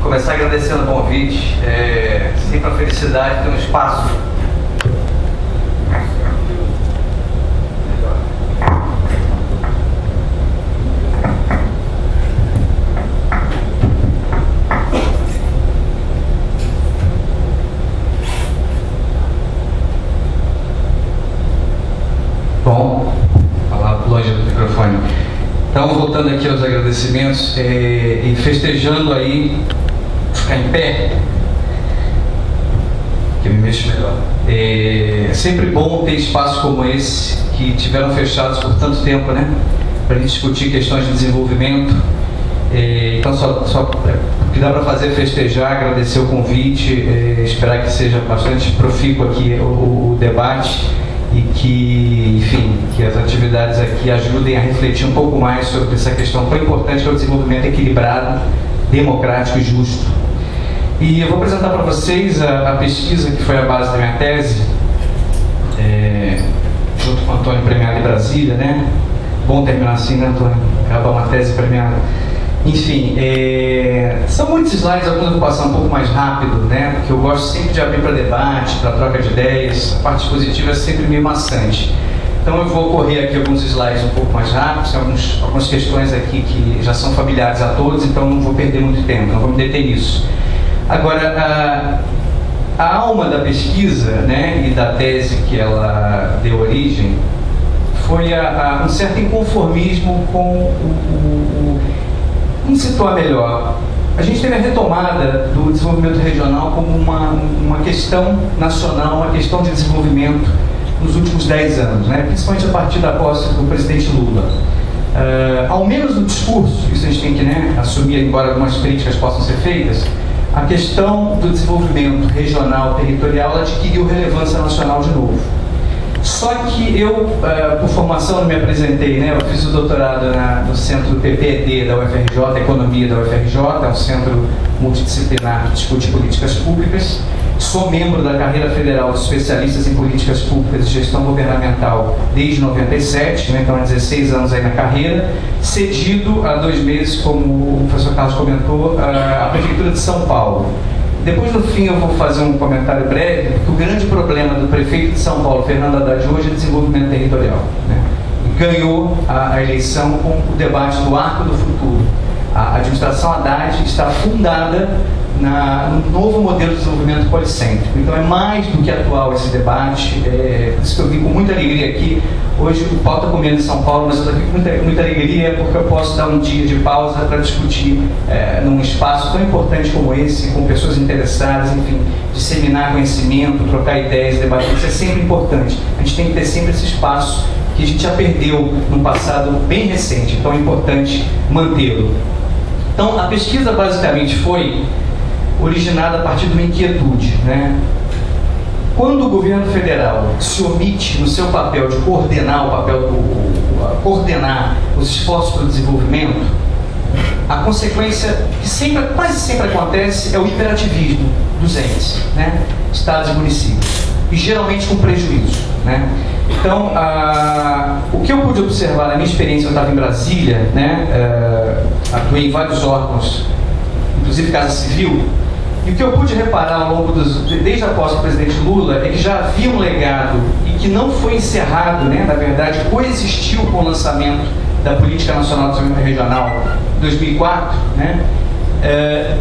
Começar agradecendo o convite, sempre uma felicidade ter um espaço. Bom, falar longe do microfone. Então, voltando aqui aos agradecimentos e festejando aí, ficar em pé, que eu me mexo melhor. É sempre bom ter espaços como esse, que tiveram fechados por tanto tempo, né? Para a gente discutir questões de desenvolvimento. Então, só o que dá para fazer é festejar, agradecer o convite, esperar que seja bastante profícuo aqui o debate. E que, enfim, que as atividades aqui ajudem a refletir um pouco mais sobre essa questão tão importante que é o desenvolvimento equilibrado, democrático e justo. E eu vou apresentar para vocês a pesquisa que foi a base da minha tese, junto com o Antônio, premiado em Brasília, né? Bom terminar assim, né, Antônio? Acabar uma tese premiada. Enfim, são muitos slides, alguns eu vou passar um pouco mais rápido, né? Porque eu gosto sempre de abrir para debate, para troca de ideias. A parte positiva é sempre meio maçante. Então eu vou correr aqui alguns slides um pouco mais rápidos, tem algumas questões aqui que já são familiares a todos, então não vou perder muito tempo, não vou me deter nisso. Agora, a alma da pesquisa, né, e da tese que ela deu origem foi um certo inconformismo com Vamos situar melhor. A gente teve a retomada do desenvolvimento regional como uma questão nacional, uma questão de desenvolvimento nos últimos 10 anos, né? Principalmente a partir da posse do presidente Lula. Ao menos no discurso, isso a gente tem que, né, assumir, embora algumas críticas possam ser feitas, a questão do desenvolvimento regional, territorial, ela adquiriu relevância nacional de novo. Só que eu, por formação, não me apresentei, né? Eu fiz o doutorado no Centro PPED da UFRJ, Economia da UFRJ, é um centro multidisciplinar que discute políticas públicas. Sou membro da carreira federal de especialistas em políticas públicas e gestão governamental desde 97, né? Então há 16 anos aí na carreira, cedido há 2 meses, como o professor Carlos comentou, à Prefeitura de São Paulo. Depois, no fim, eu vou fazer um comentário breve, porque o grande problema do prefeito de São Paulo, Fernando Haddad, hoje é desenvolvimento territorial, né? E ganhou a eleição com o debate do Arco do Futuro. A administração Haddad está fundada no novo modelo de desenvolvimento policêntrico. Então é mais do que atual esse debate, por isso que eu vim com muita alegria aqui. Hoje o pau está comendo em São Paulo, mas eu estou aqui com muita alegria porque eu posso dar um dia de pausa para discutir num espaço tão importante como esse, com pessoas interessadas, enfim, disseminar conhecimento, trocar ideias, debater. Isso é sempre importante. A gente tem que ter sempre esse espaço que a gente já perdeu no passado bem recente, então é importante mantê-lo. Então a pesquisa basicamente foi originada a partir de uma inquietude, né? Quando o governo federal se omite no seu papel de coordenar coordenar os esforços para o desenvolvimento, a consequência que quase sempre acontece é o hiperativismo dos entes, né? Estados e municípios, e geralmente com prejuízo, né? Então, o que eu pude observar na minha experiência, eu estava em Brasília, né? Atuei em vários órgãos, inclusive Casa Civil. E o que eu pude reparar ao longo desde a posse do presidente Lula é que já havia um legado e que não foi encerrado, né? Na verdade, coexistiu com o lançamento da Política Nacional de Desenvolvimento Regional em 2004, né?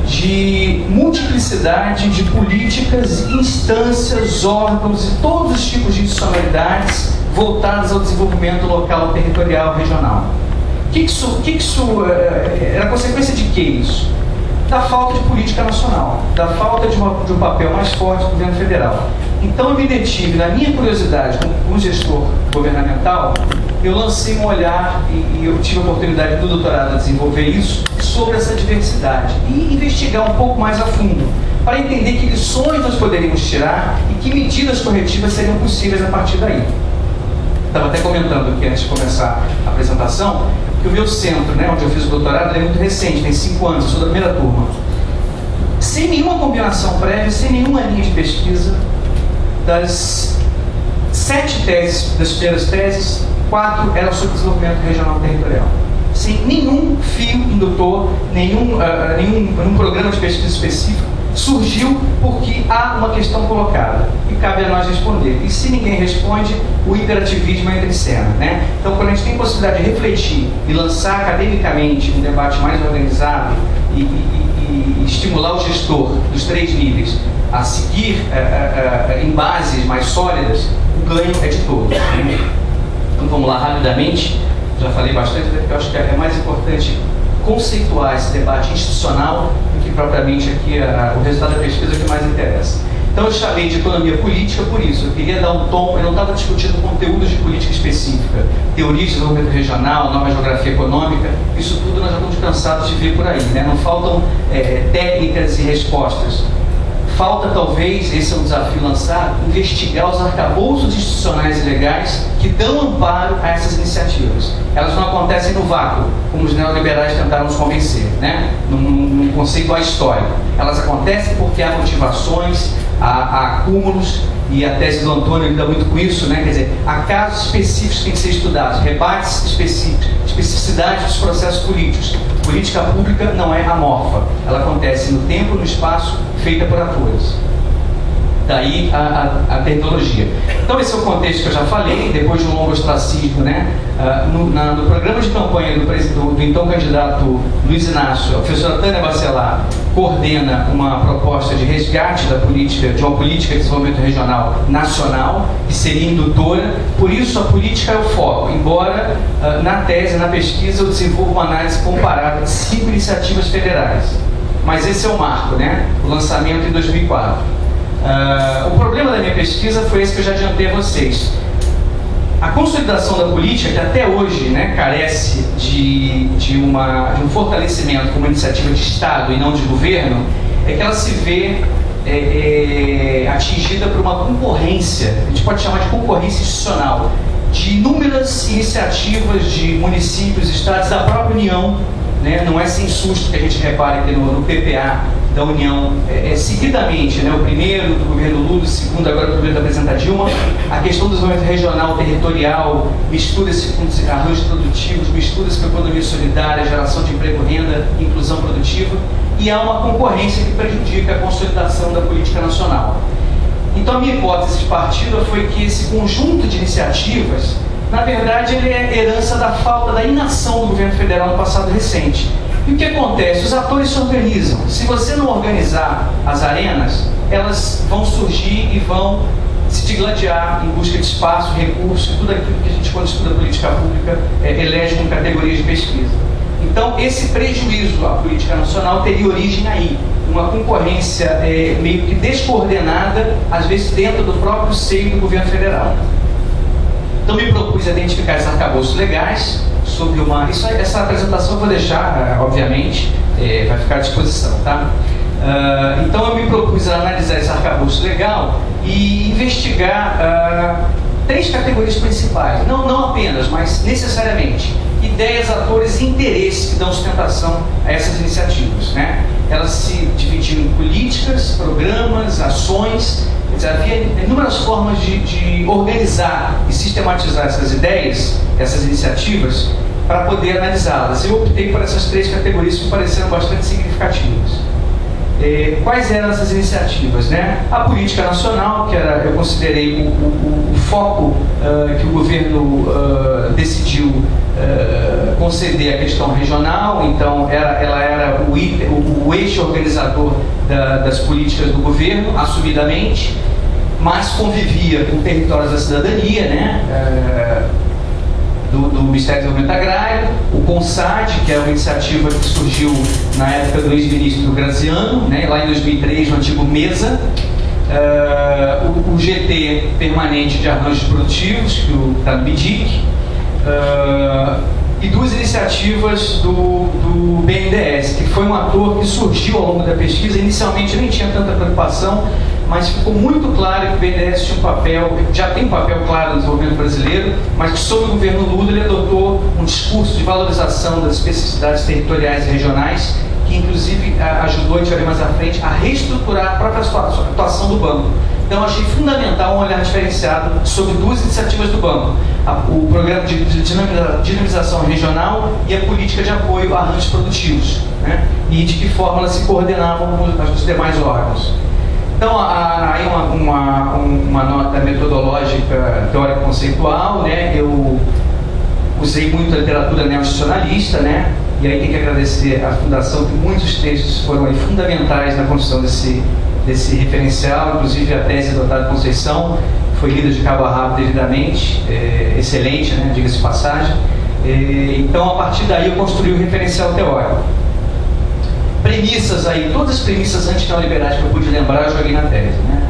De multiplicidade de políticas, instâncias, órgãos e todos os tipos de institucionalidades voltadas ao desenvolvimento local, territorial, regional. Era consequência de que isso? Da falta de política nacional, da falta de um papel mais forte do governo federal. Então eu me detive, na minha curiosidade como gestor governamental, eu lancei um olhar e eu tive a oportunidade do doutorado a desenvolver isso sobre essa diversidade e investigar um pouco mais a fundo, para entender que lições nós poderíamos tirar e que medidas corretivas seriam possíveis a partir daí. Estava até comentando aqui antes de começar a apresentação, que o meu centro, né, onde eu fiz o doutorado, ele é muito recente, tem 5 anos, eu sou da primeira turma. Sem nenhuma combinação prévia, sem nenhuma linha de pesquisa, das 7 teses, das primeiras teses, 4 eram sobre desenvolvimento regional territorial. sem nenhum fio indutor, nenhum programa de pesquisa específico, surgiu porque há uma questão colocada e cabe a nós responder. E se ninguém responde, o hiperativismo entra em cena, né? Então, quando a gente tem possibilidade de refletir e lançar academicamente um debate mais organizado e estimular o gestor dos 3 níveis a seguir em bases mais sólidas, o ganho é de todos, né? Então, vamos lá rapidamente. Já falei bastante, porque eu acho que é mais importante conceituar esse debate institucional do que propriamente aqui o resultado da pesquisa que mais interessa. Então eu chamei de economia política por isso. Eu queria dar um tom, eu não estava discutindo conteúdos de política específica, teoria de desenvolvimento regional, nova geografia econômica, isso tudo nós já estamos cansados de ver por aí, né? Não faltam técnicas e respostas. Falta, talvez, esse é um desafio lançado, investigar os arcabouços institucionais e legais que dão amparo a essas iniciativas. Elas não acontecem no vácuo, como os neoliberais tentaram nos convencer, né? Num conceito ahistórico. Elas acontecem porque há motivações, há acúmulos, e a tese do Antônio lida muito com isso, né? Quer dizer, há casos específicos que têm que ser estudados, rebates específicos, especificidade dos processos políticos. Política pública não é amorfa, ela acontece no tempo e no espaço, feita por atores. Daí a tecnologia. Então esse é o contexto que eu já falei, depois de um longo ostracismo, né? No programa de campanha do então candidato Luiz Inácio, a professora Tânia Bacelar coordena uma proposta de resgate da política, de uma política de desenvolvimento regional nacional, que seria indutora. Por isso a política é o foco, embora na tese, na pesquisa, eu desenvolvo uma análise comparada de 5 iniciativas federais. Mas esse é o marco, né? O lançamento em 2004. O problema da minha pesquisa foi esse que eu já adiantei a vocês. A consolidação da política, que até hoje, né, carece de um fortalecimento como iniciativa de Estado e não de governo, é que ela se vê atingida por uma concorrência, a gente pode chamar de concorrência institucional, de inúmeras iniciativas de municípios, estados, da própria União, né? Não é sem susto que a gente repara que no PPA da União, seguidamente, né? O primeiro do governo Lula, o segundo agora do governo da presidenta Dilma, a questão do desenvolvimento regional, territorial, mistura-se com arranjos produtivos, mistura-se com economia solidária, geração de emprego, renda, inclusão produtiva, e há uma concorrência que prejudica a consolidação da política nacional. Então a minha hipótese de partida foi que esse conjunto de iniciativas, na verdade, ele é herança da falta, da inação do governo federal no passado recente. E o que acontece? Os atores se organizam. Se você não organizar as arenas, elas vão surgir e vão se digladiar em busca de espaço, recursos, tudo aquilo que a gente, quando estuda política pública, elege com categorias de pesquisa. Então, esse prejuízo à política nacional teria origem aí. Uma concorrência meio que descoordenada, às vezes dentro do próprio seio do governo federal. Então me propus identificar esses arcabouços legais sobre essa apresentação eu vou deixar, obviamente, vai ficar à disposição, tá? Então eu me propus a analisar esse arcabouço legal e investigar 3 categorias principais, não apenas, mas necessariamente ideias, atores e interesses que dão sustentação a essas iniciativas, né? Elas se dividiam em políticas, programas, ações. Havia inúmeras formas de organizar e sistematizar essas ideias, essas iniciativas, para poder analisá-las. Eu optei por essas 3 categorias que me pareceram bastante significativas. Quais eram essas iniciativas, né? A política nacional, que eu considerei o foco que o governo decidiu conceder à questão regional, então ela era o eixo organizador das políticas do governo, assumidamente, mas convivia com territórios da cidadania, né? Do Ministério do Desenvolvimento Agrário, o CONSAD, que é uma iniciativa que surgiu na época do ex-ministro Graziano, né, lá em 2003, no antigo MESA, o GT permanente de arranjos produtivos, que está no BIDIC, e 2 iniciativas do BNDES, que foi um ator que surgiu ao longo da pesquisa. Inicialmente nem tinha tanta preocupação, mas ficou muito claro que o BNDES tinha um papel, já tem um papel claro no desenvolvimento brasileiro, mas que sob o governo Lula ele adotou um discurso de valorização das especificidades territoriais e regionais, que inclusive ajudou, a gente vai ver mais à frente, a reestruturar a própria atuação do banco. Então achei fundamental um olhar diferenciado sobre 2 iniciativas do banco. o programa de dinamização regional e a política de apoio a arranjos produtivos, né? E de que forma elas se coordenavam com os demais órgãos. Então, aí uma nota metodológica teórico-conceitual, né? Eu usei muito a literatura neo-institucionalista, né? E aí tem que agradecer à Fundação, que muitos textos foram aí fundamentais na construção desse referencial, inclusive a tese do Otávio Conceição, foi lida de cabo a rabo devidamente, excelente, né? Diga-se de passagem. Então, a partir daí, eu construí o referencial teórico. Premissas aí, todas as premissas anti-neoliberais que eu pude lembrar, eu joguei na tese, né?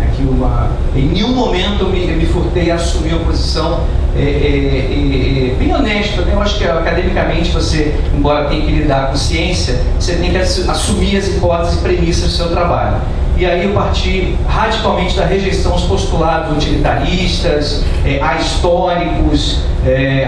Em nenhum momento eu me furtei a assumir uma posição bem honesta, né? Eu acho que academicamente você, embora tenha que lidar com ciência, você tem que assumir as hipóteses e premissas do seu trabalho. E aí eu parti radicalmente da rejeição aos postulados utilitaristas, ahistóricos,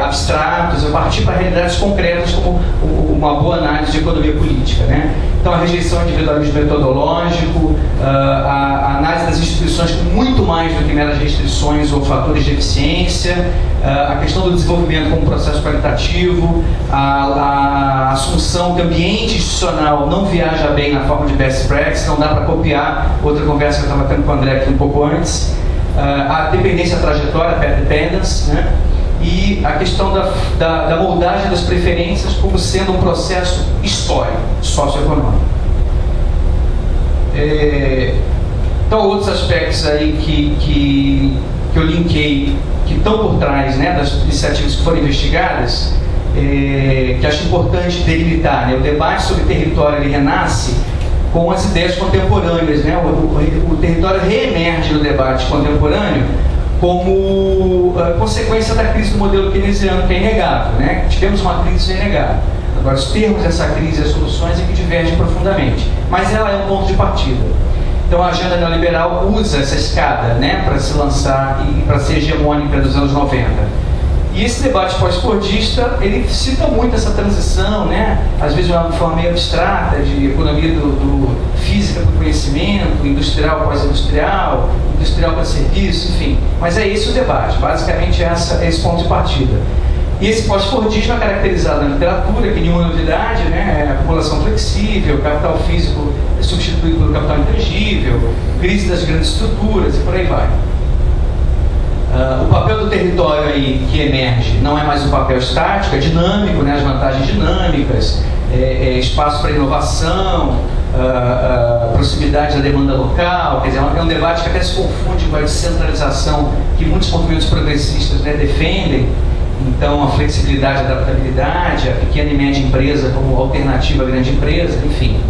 abstratos. Eu parti para realidades concretas como uma boa análise de economia política, né? Então, a rejeição ao individualismo metodológico, a análise das instituições com muito mais do que meras restrições ou fatores de eficiência, a questão do desenvolvimento como processo qualitativo, a assunção que o ambiente institucional não viaja bem na forma de best practice, não dá para copiar. Outra conversa que eu estava tendo com o André aqui um pouco antes, a dependência trajetória, path dependence, né? E a questão da moldagem das preferências como sendo um processo histórico, socioeconômico. Então, outros aspectos aí que eu linkei, que estão por trás, né, das iniciativas que foram investigadas, que acho importante delimitar, né? O debate sobre território ele renasce com as ideias contemporâneas, né? O território reemerge no debate contemporâneo como consequência da crise do modelo keynesiano, que é inegável, né? Tivemos uma crise, isso é inegável. Agora, os termos dessa crise e as soluções é que divergem profundamente, mas ela é um ponto de partida. Então, a agenda neoliberal usa essa escada, né, para se lançar e para ser hegemônica dos anos 90. E esse debate pós-fordista, ele cita muito essa transição, né? Às vezes de uma forma meio abstrata, de economia do física para o conhecimento, industrial pós-industrial, industrial para serviço, enfim. Mas é esse o debate, basicamente esse ponto de partida. E esse pós-fordismo é caracterizado na literatura, que nenhuma novidade, né? Acumulação flexível, capital físico substituído pelo capital intangível, crise das grandes estruturas e por aí vai. O papel do território aí que emerge não é mais um papel estático, é dinâmico, né? As vantagens dinâmicas, espaço para inovação, proximidade da demanda local, quer dizer, é um debate que até se confunde com a descentralização que muitos movimentos progressistas, né, defendem. Então, a flexibilidade, a adaptabilidade, a pequena e média empresa como alternativa à grande empresa, enfim.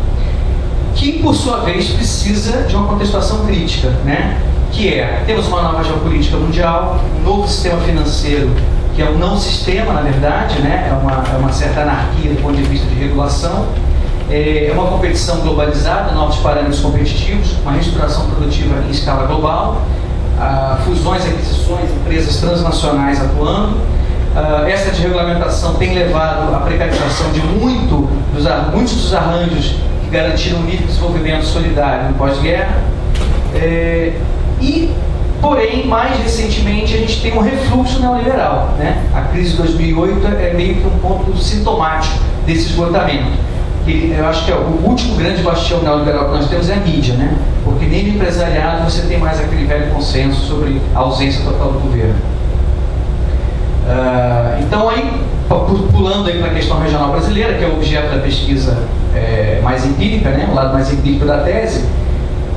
Que, por sua vez, precisa de uma contextuação crítica, né? Que temos uma nova geopolítica mundial, um novo sistema financeiro, que é um não sistema, na verdade, né? É uma certa anarquia do ponto de vista de regulação, é uma competição globalizada, novos parâmetros competitivos, uma reestruturação produtiva em escala global, fusões, aquisições, empresas transnacionais atuando. Essa desregulamentação tem levado à precarização de muitos dos arranjos que garantiram um nível de desenvolvimento solidário no pós-guerra. Porém, mais recentemente, a gente tem um refluxo neoliberal, né? A crise de 2008 é meio que um ponto sintomático desse esgotamento. Que eu acho que o último grande bastião neoliberal que nós temos é a mídia, né? Porque nem no empresariado você tem mais aquele velho consenso sobre a ausência total do governo. Então, aí, pulando para a questão regional brasileira, que é o objeto da pesquisa mais empírica, né? O lado mais empírico da tese,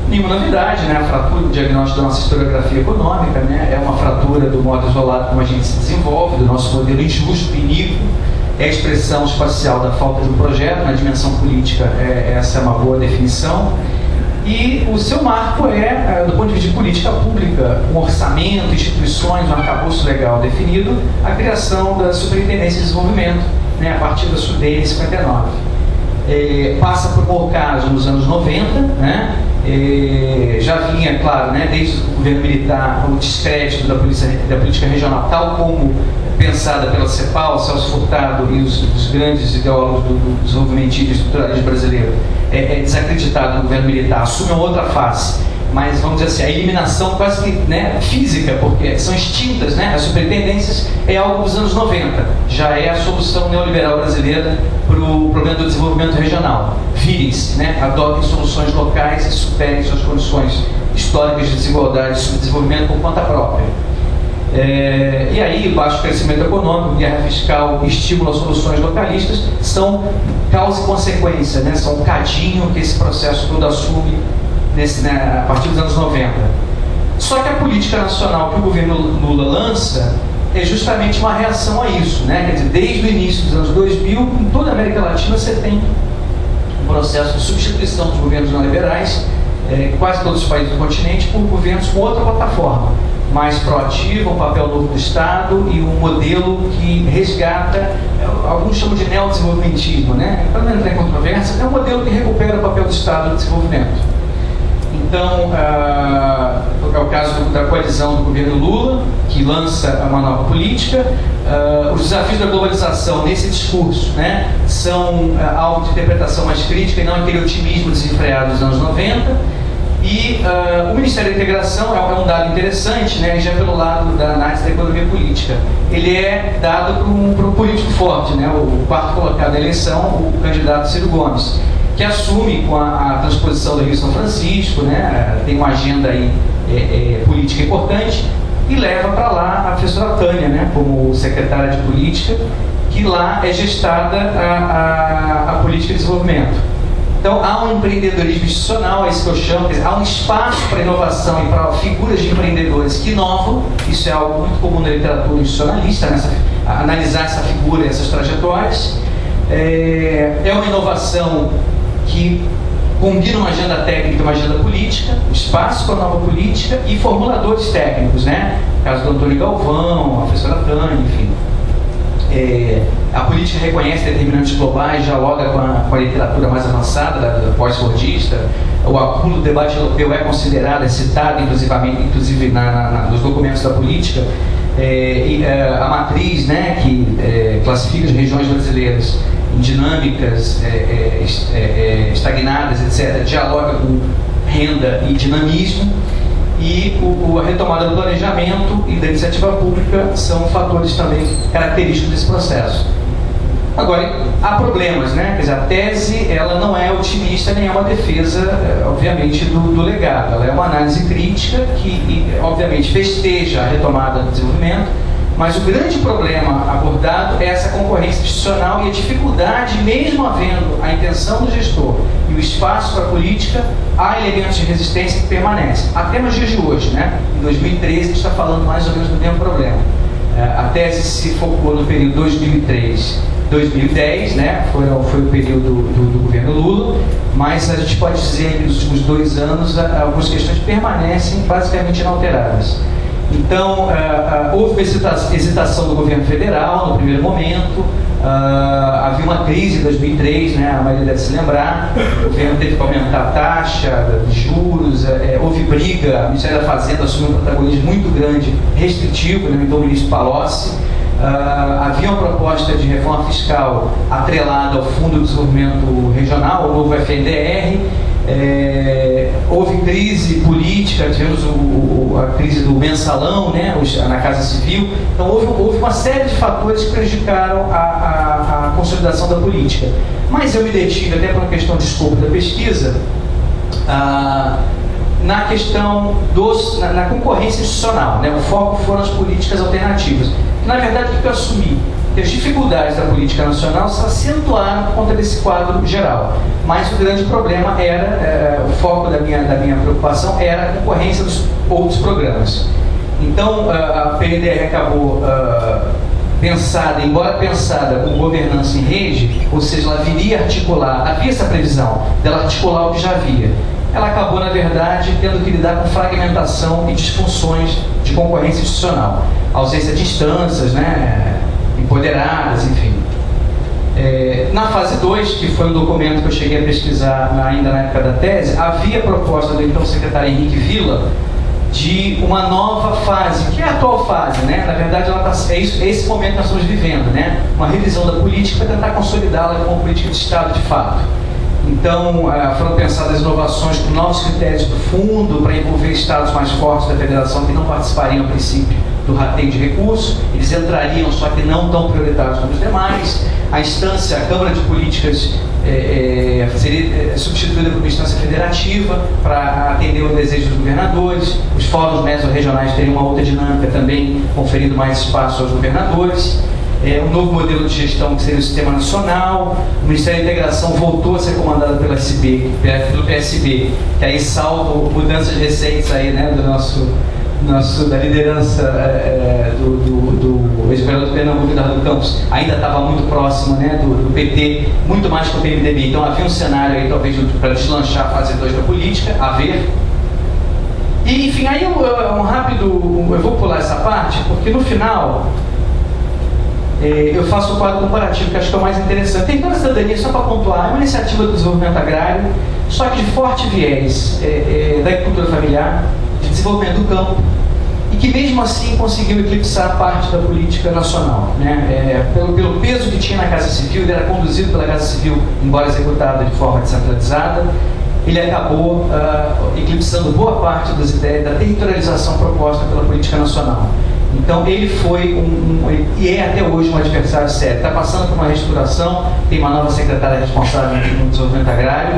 nenhuma novidade, né? A fratura do diagnóstico da nossa historiografia econômica, né? É uma fratura do modo isolado como a gente se desenvolve, do nosso modelo injusto, iníquo, é a expressão espacial da falta de um projeto, na dimensão política essa é uma boa definição. E o seu marco do ponto de vista de política pública, um orçamento, instituições, um arcabouço legal definido, a criação da Superintendência de Desenvolvimento, né, a partir da SUDENE em 59. Passa por um ocaso nos anos 90, né, já vinha, claro, né, desde o governo militar, o descrédito da política regional, tal como pensada pela CEPAL, Celso Furtado e os grandes ideólogos do desenvolvimentismo e estruturalismo brasileiro, desacreditado no governo militar, assume uma outra face, mas vamos dizer assim, a eliminação quase que, né, física, porque são extintas, né? As superintendências é algo dos anos 90, já é a solução neoliberal brasileira para o problema do desenvolvimento regional. Virem-se, né? Adotem soluções locais e superem suas condições históricas de desigualdade e subdesenvolvimento por conta própria. E aí, baixo crescimento econômico, guerra fiscal e estímulo a soluções localistas são causa e consequência, né? São um cadinho que esse processo todo assume a partir dos anos 90. Só que a política nacional que o governo Lula lança é justamente uma reação a isso, né? Quer dizer, desde o início dos anos 2000, em toda a América Latina você tem um processo de substituição dos governos neoliberais, quase todos os países do continente, por governos com outra plataforma, mais proativa, um papel novo do Estado e um modelo que resgata, alguns chamam de neodesenvolvimentismo, né? Para não entrar em controvérsia, é um modelo que recupera o papel do Estado no desenvolvimento. Então, é o caso da coalizão do governo Lula, que lança uma nova política. Os desafios da globalização nesse discurso, né, são alvo de interpretação mais crítica e não aquele otimismo desenfreado dos anos 90. E o Ministério da Integração é um dado interessante, né, já pelo lado da análise da economia política. Ele é dado para um político forte, né, o quarto colocado da eleição, o candidato Ciro Gomes, que assume com a transposição do Rio São Francisco, né, tem uma agenda aí, política importante, e leva para lá a professora Tânia, né, como secretária de política, que lá é gestada a política de desenvolvimento. Então há um empreendedorismo institucional, é isso que eu chamo, quer dizer, há um espaço para inovação e para figuras de empreendedores que inovam. Isso é algo muito comum na literatura institucionalista, né, analisar essa figura e essas trajetórias. É uma inovação que combina uma agenda técnica e uma agenda política, espaço para a nova política e formuladores técnicos, né? O caso do Antônio Galvão, a professora Tânia, enfim. A política reconhece determinantes globais, dialoga com a literatura mais avançada, da pós-fordista. O acúmulo do debate europeu é considerado, é citado inclusive nos documentos da política. A matriz, né, que classifica as regiões brasileiras em dinâmicas, estagnadas, etc., dialoga com renda e dinamismo. E a retomada do planejamento e da iniciativa pública são fatores também característicos desse processo. Agora, há problemas, né? Quer dizer, a tese ela não é otimista nem é uma defesa, obviamente, do legado. Ela é uma análise crítica que, obviamente, festeja a retomada do desenvolvimento, mas o grande problema abordado é essa concorrência institucional e a dificuldade, mesmo havendo a intenção do gestor e o espaço para a política, há elementos de resistência que permanecem. Até nos dias de hoje, né? Em 2013, a gente está falando mais ou menos do mesmo problema. A tese se focou no período 2010, né? Foi o período do governo Lula, mas a gente pode dizer que nos últimos 2 anos algumas questões permanecem basicamente inalteradas. Então, houve uma hesitação do governo federal no primeiro momento, havia uma crise em 2003, né, a maioria deve se lembrar, o governo teve que aumentar a taxa de juros, houve briga, o Ministério da Fazenda assumiu um protagonismo muito grande, restritivo, né, então o ministro Palocci. Havia uma proposta de reforma fiscal atrelada ao Fundo de Desenvolvimento Regional, o novo FNDR. Houve crise política, tivemos a crise do mensalão, né, na Casa Civil. Então houve uma série de fatores que prejudicaram a consolidação da política. Mas eu me detive, até por uma questão de escopo da pesquisa, na questão na concorrência institucional, né? O foco foram as políticas alternativas. Na verdade, o que eu assumi? Que as dificuldades da política nacional se acentuaram por conta desse quadro geral. Mas o grande problema era, o foco da minha preocupação era a concorrência dos outros programas. Então, a PNDR acabou embora pensada com governança em rede, ou seja, ela viria articular, havia essa previsão dela articular o que já havia. Ela acabou, na verdade, tendo que lidar com fragmentação e disfunções de concorrência institucional. Ausência de instâncias, né, empoderadas, enfim. Na fase 2, que foi um documento que eu cheguei a pesquisar ainda na época da tese, havia proposta do então secretário Henrique Villa de uma nova fase, que é a atual fase, né? Na verdade, é esse momento que nós estamos vivendo, né? Uma revisão da política para tentar consolidá-la como política de Estado de fato. Então, foram pensadas inovações com novos critérios do fundo para envolver estados mais fortes da federação que não participariam, a princípio, do rateio de recursos. Eles entrariam, só que não tão prioritários como os demais. A instância, a Câmara de Políticas, seria substituída por uma instância federativa para atender o desejo dos governadores. Os fóruns mesorregionais teriam uma outra dinâmica também, conferindo mais espaço aos governadores. Um novo modelo de gestão que seria o Sistema Nacional. O Ministério da Integração voltou a ser comandado pelo PSB, que aí salvo mudanças recentes aí, né, da liderança do ex-governador do Pernambuco, Eduardo Campos, ainda estava muito próximo, né, do PT, muito mais que o PMDB. Então havia um cenário aí, talvez, para deslanchar a fase 2 da política, a ver. E, enfim, aí eu vou pular essa parte, porque no final eu faço o quadro comparativo, que acho que é o mais interessante. Tem toda a cidadania, só para pontuar, é uma iniciativa do desenvolvimento agrário, só que de forte viés da agricultura familiar, de desenvolvimento do campo, e que mesmo assim conseguiu eclipsar parte da política nacional, né? Pelo peso que tinha na Casa Civil, ele era conduzido pela Casa Civil, embora executado de forma descentralizada. Ele acabou eclipsando boa parte das ideias da territorialização proposta pela política nacional. Então ele foi e é até hoje um adversário sério. Está passando por uma reestruturação, tem uma nova secretária responsável no desenvolvimento agrário,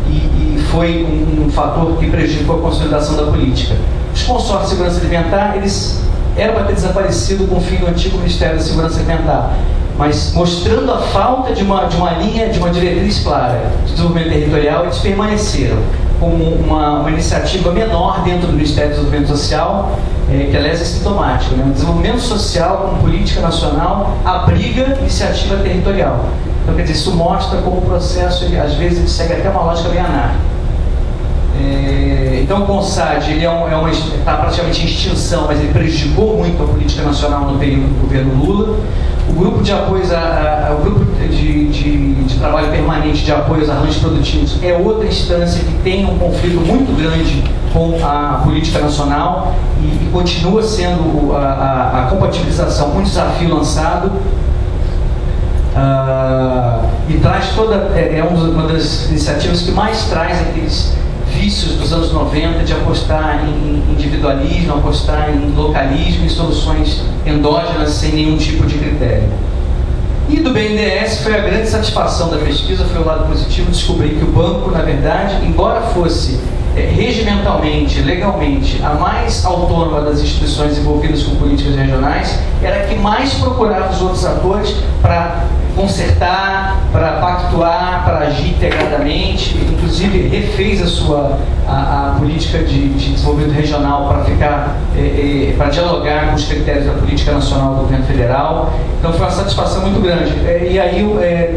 e foi um fator que prejudicou a consolidação da política. Os consórcios de segurança alimentar, eles eram para ter desaparecido com o fim do antigo Ministério da Segurança Alimentar, mas mostrando a falta de uma linha, de uma diretriz clara de desenvolvimento territorial, eles permaneceram como uma iniciativa menor dentro do Ministério do Desenvolvimento Social, que aliás é sintomático, né? O desenvolvimento social com política nacional abriga iniciativa territorial. Então, quer dizer, isso mostra como o processo, às vezes, ele segue até uma lógica bem anárquica. Então o CONSAD está praticamente em extinção, mas ele prejudicou muito a política nacional no período do governo Lula. O grupo de apoio, o grupo de trabalho permanente de apoio aos arranjos produtivos é outra instância que tem um conflito muito grande com a política nacional e continua sendo a compatibilização um desafio lançado. E traz uma das iniciativas que mais traz aqueles vícios dos anos 90 de apostar em individualismo, apostar em localismo e soluções endógenas sem nenhum tipo de critério. E do BNDES foi a grande satisfação da pesquisa, foi o lado positivo, descobrir que o banco, na verdade, embora fosse regimentalmente, legalmente, a mais autônoma das instituições envolvidas com políticas regionais, era a que mais procurava os outros atores para consertar, para pactuar, para agir integradamente, inclusive refez a política de desenvolvimento regional para dialogar com os critérios da política nacional do governo federal. Então foi uma satisfação muito grande. E aí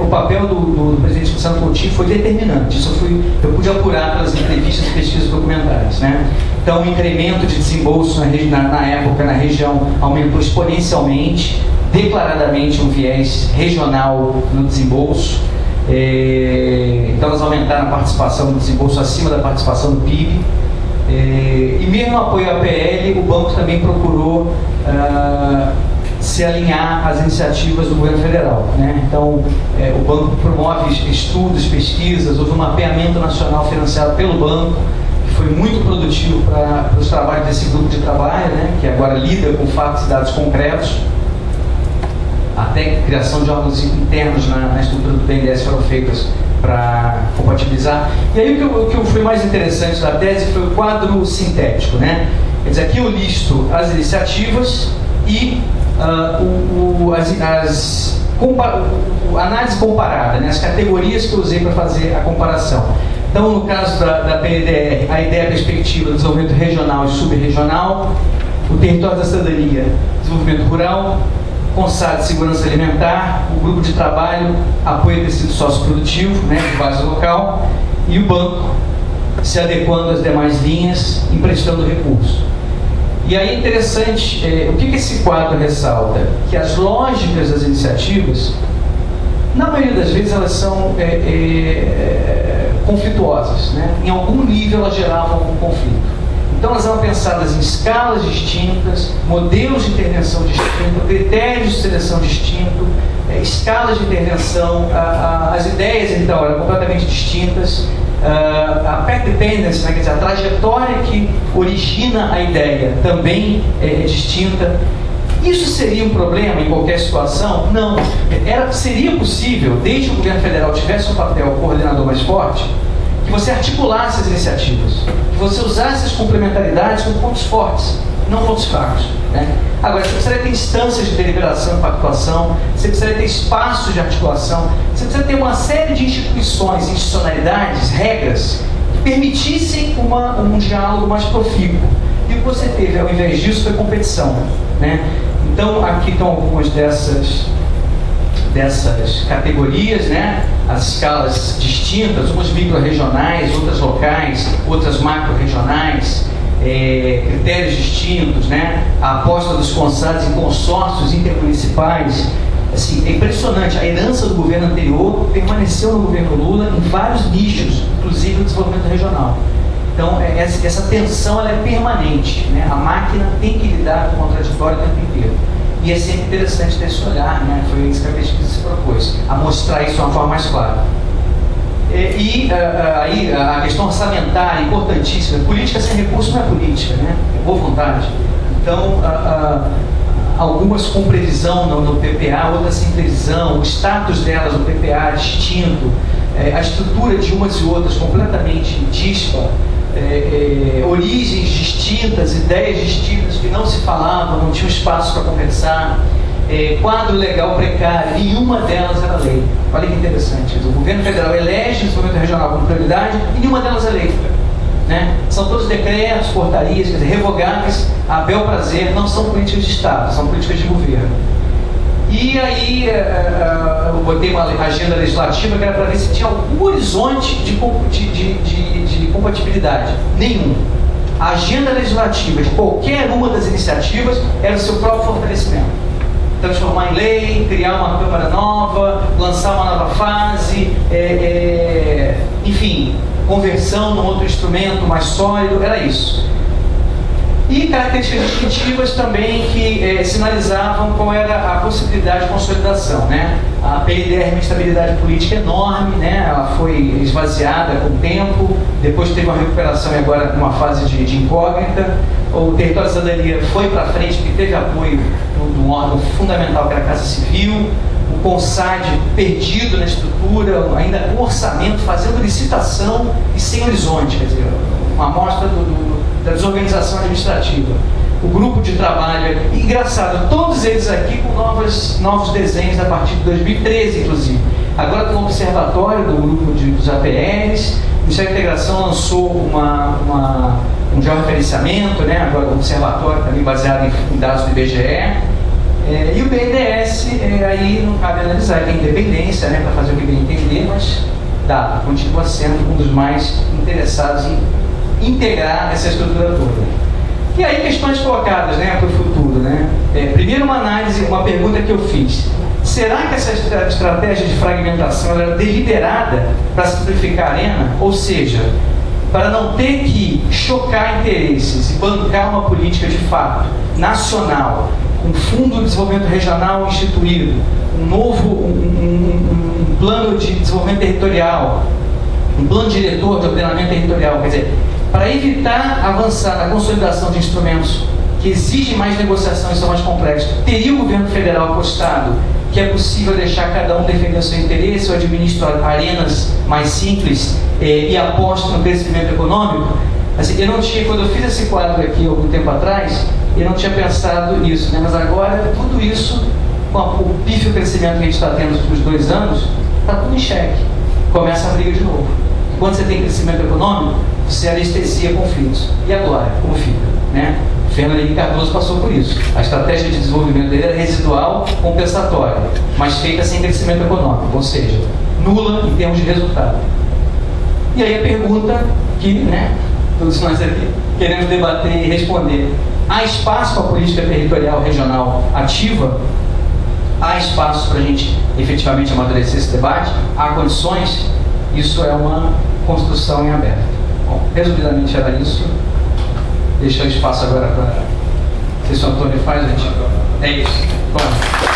o papel do presidente Luciano Coutinho foi determinante. Isso eu pude apurar pelas entrevistas e pesquisas documentais, né? Então o incremento de desembolso na época na região aumentou exponencialmente, declaradamente um viés regional no desembolso. Então elas aumentaram a participação no desembolso acima da participação do PIB. E mesmo no apoio à PL, o banco também procurou se alinhar às iniciativas do governo federal, né? Então o banco promove estudos, pesquisas, houve um mapeamento nacional financiado pelo banco, que foi muito produtivo para os trabalhos desse grupo de trabalho, né? Que agora lida com fatos e dados concretos. Até criação de órgãos internos na estrutura do BNDES foram feitas para compatibilizar. E aí o que foi mais interessante da tese foi o quadro sintético, né? Quer dizer, aqui eu listo as iniciativas e a análise comparada, né? As categorias que eu usei para fazer a comparação. Então, no caso da PNDR, a ideia, a perspectiva do desenvolvimento regional e subregional, o território da cidadania, desenvolvimento rural, CONSAD, segurança alimentar, o grupo de trabalho, apoio ao tecido socioprodutivo, né, de base local, e o banco se adequando às demais linhas, emprestando recursos. E aí é interessante, o que esse quadro ressalta? Que as lógicas das iniciativas, na maioria das vezes, elas são conflituosas, né? Em algum nível elas geravam um conflito. Então elas eram pensadas em escalas distintas, modelos de intervenção distintos, critérios de seleção distintos, escalas de intervenção, as ideias então eram completamente distintas, a path dependence, né, quer dizer, a trajetória que origina a ideia também é distinta. Isso seria um problema em qualquer situação? Não. Seria possível, desde que o governo federal tivesse um papel coordenador mais forte, que você articulasse as iniciativas, que você usasse as complementaridades com pontos fortes, não pontos fracos, né? Agora, você precisaria ter instâncias de deliberação e pactuação, você precisaria ter espaços de articulação, você precisa ter uma série de instituições, institucionalidades, regras, que permitissem um diálogo mais profícuo. E o que você teve, ao invés disso, foi competição, né? Então, aqui estão algumas dessas categorias, né? As escalas distintas, umas micro-regionais, outras locais, outras macro-regionais, critérios distintos, né? A aposta dos consados em consórcios intermunicipais. Assim, é impressionante, a herança do governo anterior permaneceu no governo Lula em vários nichos, inclusive no desenvolvimento regional. Então, essa tensão ela é permanente, né? A máquina tem que lidar com o contraditório o tempo inteiro. E é sempre interessante ter esse olhar, né? Foi isso que a pesquisa se propôs, a mostrar isso de uma forma mais clara. Aí a questão orçamentária, importantíssima. Política sem recurso não é política, né? É boa vontade. Então, algumas com previsão no PPA, outras sem previsão, o status delas no PPA distinto, a estrutura de umas e outras completamente díspara, origens distintas, ideias distintas que não se falavam, não tinham espaço para conversar, quadro legal precário, nenhuma delas era lei. Olha que interessante, o governo federal elege o desenvolvimento regional como prioridade e nenhuma delas é lei, né? São todos decretos, portarias, quer dizer, revogáveis a bel prazer, não são políticas de Estado, são políticas de governo. E aí eu botei uma agenda legislativa que era para ver se tinha algum horizonte de compatibilidade. Nenhum. A agenda legislativa de qualquer uma das iniciativas era o seu próprio fortalecimento. Transformar em lei, criar uma Câmara nova, lançar uma nova fase, enfim, conversão num outro instrumento mais sólido, era isso. E características distintivas também que sinalizavam qual era a possibilidade de consolidação, né? A PLDR, estabilidade política enorme, né? Ela foi esvaziada com o tempo, depois teve uma recuperação e agora numa fase de incógnita. O território de cidadania foi para frente porque teve apoio de um órgão fundamental que era a Casa Civil, o CONSAD perdido na estrutura, ainda com orçamento, fazendo licitação e sem horizonte, quer dizer, uma amostra da desorganização administrativa. O grupo de trabalho, engraçado, todos eles aqui com novos desenhos a partir de 2013, inclusive. Agora tem um observatório do grupo dos APRs, o Ministério da Integração lançou um georreferenciamento, né? Agora um observatório também baseado em dados do IBGE. E o BNDES, aí não cabe analisar, tem independência, né, para fazer o que bem entender, mas continua sendo um dos mais interessados em integrar essa estrutura toda. E aí questões colocadas, né, para o futuro, né? Primeiro uma análise, uma pergunta que eu fiz. Será que essa estratégia de fragmentação era deliberada para simplificar a arena? Ou seja, para não ter que chocar interesses e bancar uma política de fato nacional, um fundo de desenvolvimento regional instituído, um plano de desenvolvimento territorial, um plano diretor de ordenamento territorial, quer dizer, para evitar avançar na consolidação de instrumentos que exigem mais negociação e são mais complexos, teria o governo federal apostado que é possível deixar cada um defender o seu interesse, ou administrar arenas mais simples e aposto no crescimento econômico? Assim, eu não tinha, quando eu fiz esse quadro aqui algum tempo atrás, eu não tinha pensado nisso, né? Mas agora tudo isso, com o pífio crescimento que a gente está tendo nos últimos 2 anos, está tudo em xeque. Começa a briga de novo. E quando você tem crescimento econômico, você anestesia conflitos. E agora, como fica, né? Fernando Henrique Cardoso passou por isso. A estratégia de desenvolvimento dele era residual, compensatória, mas feita sem crescimento econômico, ou seja, nula em termos de resultado. E aí a pergunta que, né, todos nós aqui queremos debater e responder: há espaço para a política territorial regional ativa? Há espaço para a gente efetivamente amadurecer esse debate? Há condições? Isso é uma construção em aberto. Bom, resumidamente era isso. deixar espaço agora para... Não sei se o Antônio faz, gente. É isso. Bom.